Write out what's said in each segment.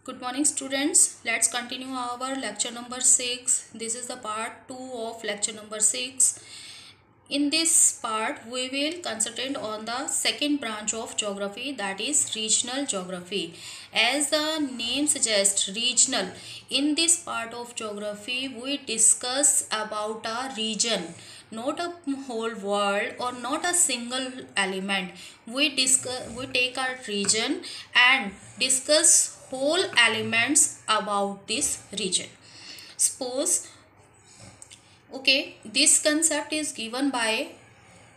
Good morning students. Let's continue our lecture number 6. This is the part 2 of lecture number 6. In this part we will concentrate on the second branch of geography, that is regional geography. As the name suggests, regional. In this part of geography we discuss about a region, not a whole world or not a single element. We take a region and discuss whole elements about this region. Suppose, okay, this concept is given by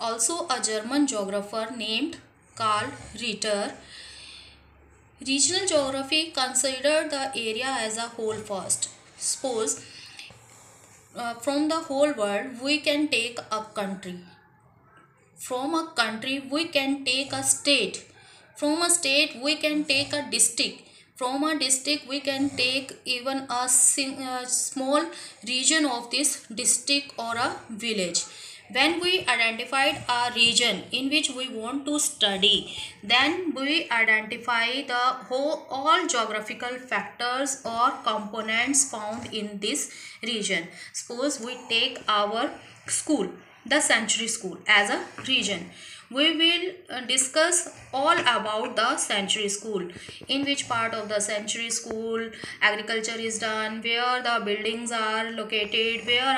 also a German geographer named Karl Ritter. Regional geography considered the area as a whole first. Suppose from the whole world we can take a country. From a country we can take a state. From a state we can take a district. From a district we can take even a small region of this district or a village. When we identified a region in which we want to study, then we identify the all geographical factors or components found in this region. Suppose we take our school, the Century School, as a region. We will discuss all about the Century School, in which part of the Century School agriculture is done, where the buildings are located, where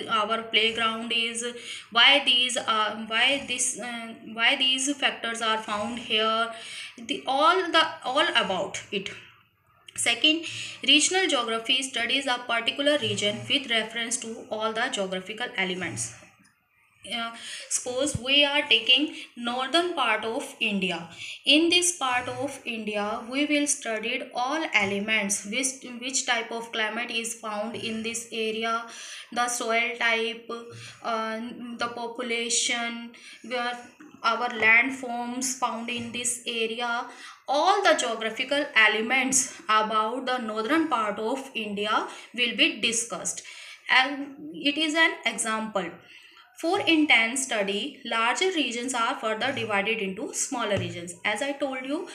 our playground is, why these factors are found here, all about it. Second, regional geography studies a particular region with reference to all the geographical elements. Suppose we are taking northern part of India. In this part of India we will study all elements, which type of climate is found in this area, the soil type, the population, where our landforms found in this area. All the geographical elements about the northern part of India will be discussed, and it is an example. For intense study, larger regions are further divided into smaller regions. As I told you,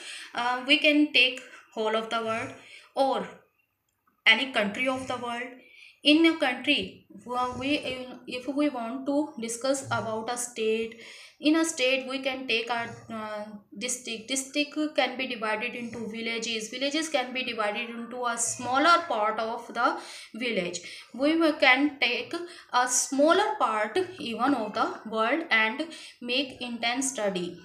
we can take whole of the world or any country of the world. In a country, if we want to discuss about a state, in a state we can take our district can be divided into villages can be divided into a smaller part of the village. We can take a smaller part even of the world and make intense study.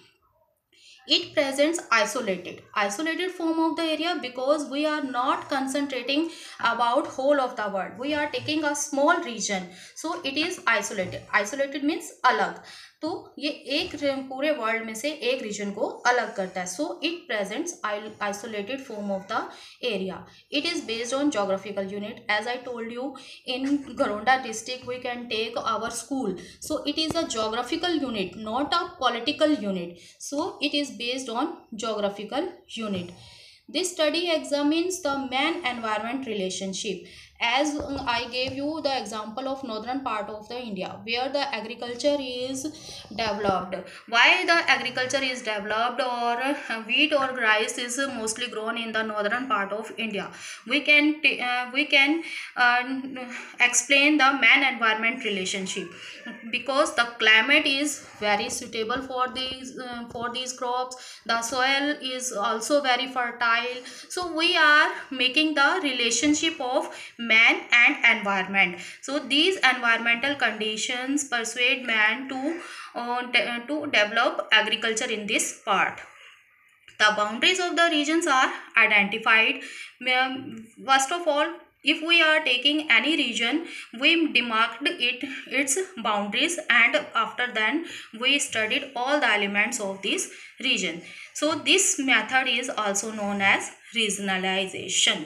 It presents isolated form of the area because we are not concentrating about whole of the world. We are taking a small region, so it is isolated means alag. तो ये एक पूरे world में से एक reason को अलग करता है. So it presents isolated form of the area. It is based on geographical unit. As I told you, in Garonda district we can take our school, so it is a geographical unit, not a political unit. So it is based on geographical unit. This study examines the man environment relationship. As I gave you the example of northern part of the India, where the agriculture is developed. Why the agriculture is developed, or wheat or rice is mostly grown in the northern part of India? We can explain the man environment relationship, because the climate is very suitable for these crops. The soil is also very fertile. So we are making the relationship of man and environment. So these environmental conditions persuade man to develop agriculture in this part. The boundaries of the regions are identified. First of all, if we are taking any region, we demarked its boundaries, and after then we studied all the elements of this region. So this method is also known as regionalization.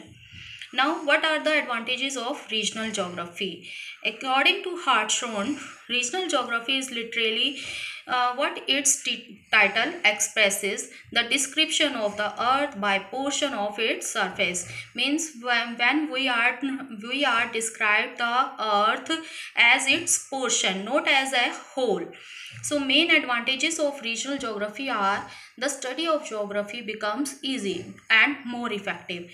Now, what are the advantages of regional geography? According to Hartshorne, Regional geography is literally what its title expresses, the description of the earth by portion of its surface. Means when we are described the earth as its portion, not as a whole. So main advantages of regional geography are the study of geography becomes easy and more effective,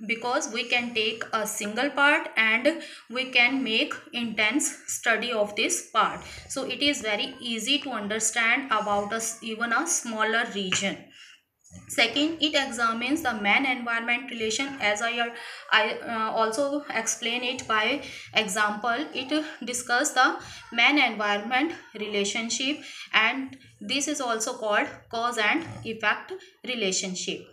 because we can take a single part and we can make intense study of this part. So it is very easy to understand about us even a smaller region. Second, it examines the man-environment relation, as I also explain it by example. It discuss the man-environment relationship, and this is also called cause and effect relationship.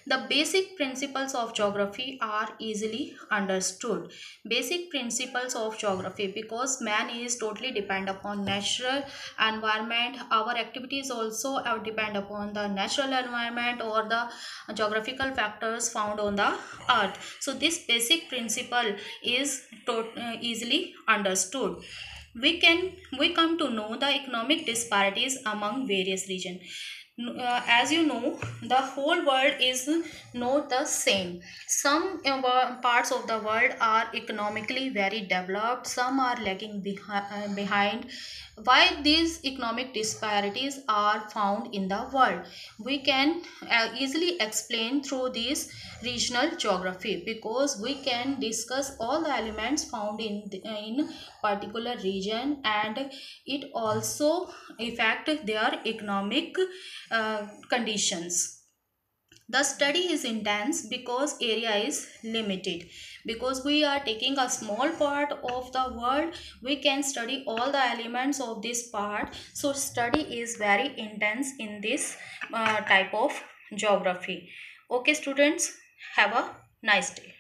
The basic principles of geography are easily understood. Basic principles of geography, because man is totally depend upon natural environment. Our activities also depend upon the natural environment or the geographical factors found on the earth. So this basic principle is easily understood. We come to know the economic disparities among various regions. As you know, the whole world is not the same. Some parts of the world are economically very developed, some are lagging behind. Why these economic disparities are found in the world, we can easily explain through this regional geography, because we can discuss all the elements found in particular region, and it also affect their economic conditions. The study is intense because area is limited. Because we are taking a small part of the world, we can study all the elements of this part. So study is very intense in this type of geography. Okay students, have a nice day.